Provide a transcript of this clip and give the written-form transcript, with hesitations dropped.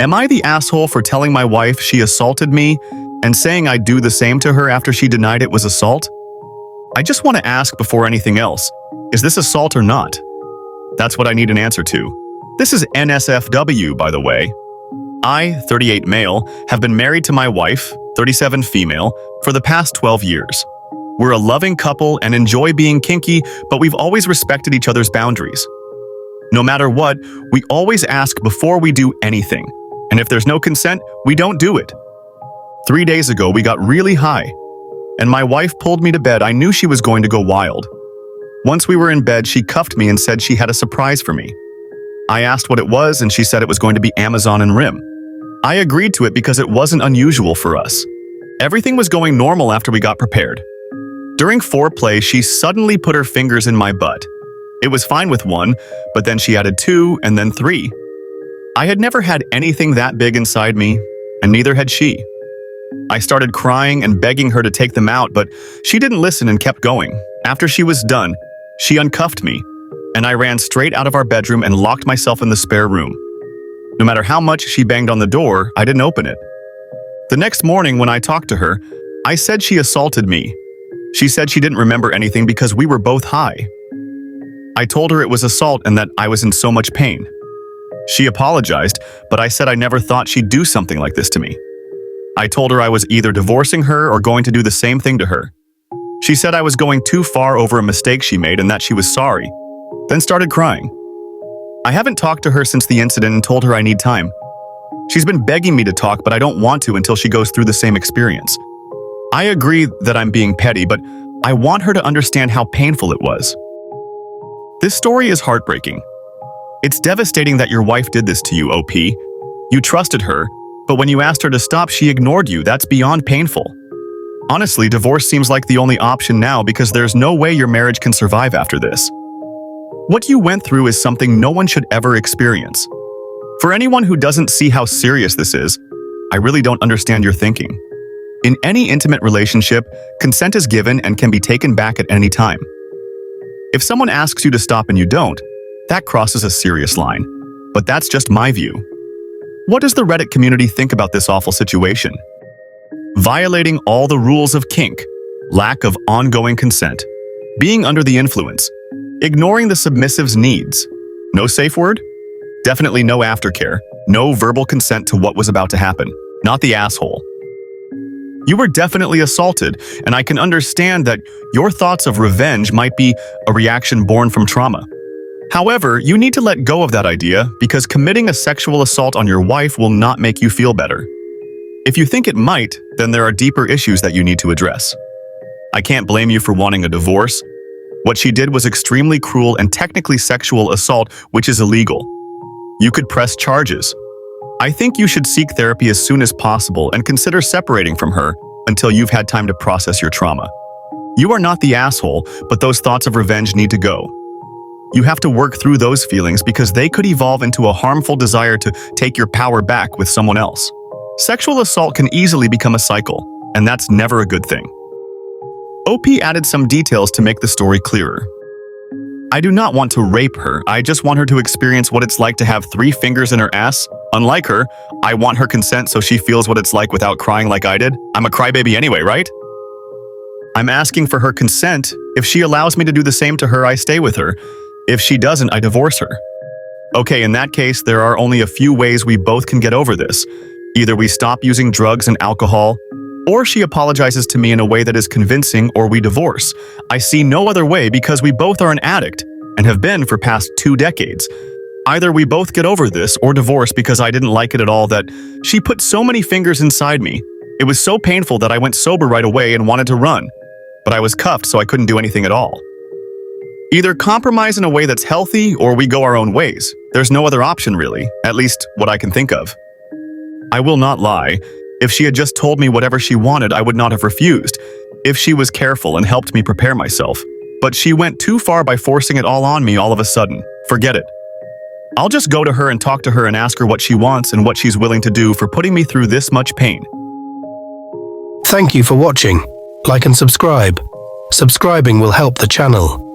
Am I the asshole for telling my wife she assaulted me and saying I'd do the same to her after she denied it was assault? I just want to ask before anything else, is this assault or not? That's what I need an answer to. This is NSFW, by the way. I, 38 male, have been married to my wife, 37 female, for the past 12 years. We're a loving couple and enjoy being kinky, but we've always respected each other's boundaries. No matter what, we always ask before we do anything, and if there's no consent, we don't do it. 3 days ago, we got really high, and my wife pulled me to bed. I knew she was going to go wild. Once we were in bed, she cuffed me and said she had a surprise for me. I asked what it was, and she said it was going to be Amazon and Rim. I agreed to it because it wasn't unusual for us. Everything was going normal after we got prepared. During foreplay, she suddenly put her fingers in my butt. It was fine with one, but then she added 2 and then 3. I had never had anything that big inside me, and neither had she. I started crying and begging her to take them out, but she didn't listen and kept going. After she was done, she uncuffed me, and I ran straight out of our bedroom and locked myself in the spare room. No matter how much she banged on the door, I didn't open it. The next morning when I talked to her, I said she assaulted me. She said she didn't remember anything because we were both high. I told her it was assault and that I was in so much pain. She apologized, but I said I never thought she'd do something like this to me. I told her I was either divorcing her or going to do the same thing to her. She said I was going too far over a mistake she made and that she was sorry, then started crying. I haven't talked to her since the incident and told her I need time. She's been begging me to talk, but I don't want to until she goes through the same experience. I agree that I'm being petty, but I want her to understand how painful it was. This story is heartbreaking. It's devastating that your wife did this to you, OP. You trusted her, but when you asked her to stop, she ignored you. That's beyond painful. Honestly, divorce seems like the only option now because there's no way your marriage can survive after this. What you went through is something no one should ever experience. For anyone who doesn't see how serious this is, I really don't understand your thinking. In any intimate relationship, consent is given and can be taken back at any time. If someone asks you to stop and you don't, that crosses a serious line. But that's just my view. What does the Reddit community think about this awful situation? Violating all the rules of kink, lack of ongoing consent, being under the influence, ignoring the submissive's needs. No safe word? Definitely no aftercare, no verbal consent to what was about to happen. Not the asshole. You were definitely assaulted, and I can understand that your thoughts of revenge might be a reaction born from trauma. However, you need to let go of that idea because committing a sexual assault on your wife will not make you feel better. If you think it might, then there are deeper issues that you need to address. I can't blame you for wanting a divorce. What she did was extremely cruel and technically sexual assault, which is illegal. You could press charges. I think you should seek therapy as soon as possible and consider separating from her until you've had time to process your trauma. You are not the asshole, but those thoughts of revenge need to go. You have to work through those feelings because they could evolve into a harmful desire to take your power back with someone else. Sexual assault can easily become a cycle, and that's never a good thing. OP added some details to make the story clearer. I do not want to rape her, I just want her to experience what it's like to have 3 fingers in her ass. Unlike her, I want her consent so she feels what it's like without crying like I did. I'm a crybaby anyway, right? I'm asking for her consent. If she allows me to do the same to her, I stay with her. If she doesn't, I divorce her. Okay, in that case, there are only a few ways we both can get over this. Either we stop using drugs and alcohol, or she apologizes to me in a way that is convincing, or we divorce. I see no other way because we both are an addict and have been for past 2 decades. Either we both get over this or divorce because I didn't like it at all that she put so many fingers inside me. It was so painful that I went sober right away and wanted to run. But I was cuffed, so I couldn't do anything at all. Either compromise in a way that's healthy or we go our own ways. There's no other option really, at least what I can think of. I will not lie. If she had just told me whatever she wanted, I would not have refused. If she was careful and helped me prepare myself. But she went too far by forcing it all on me all of a sudden. Forget it. I'll just go to her and talk to her and ask her what she wants and what she's willing to do for putting me through this much pain. Thank you for watching. Like and subscribe. Subscribing will help the channel.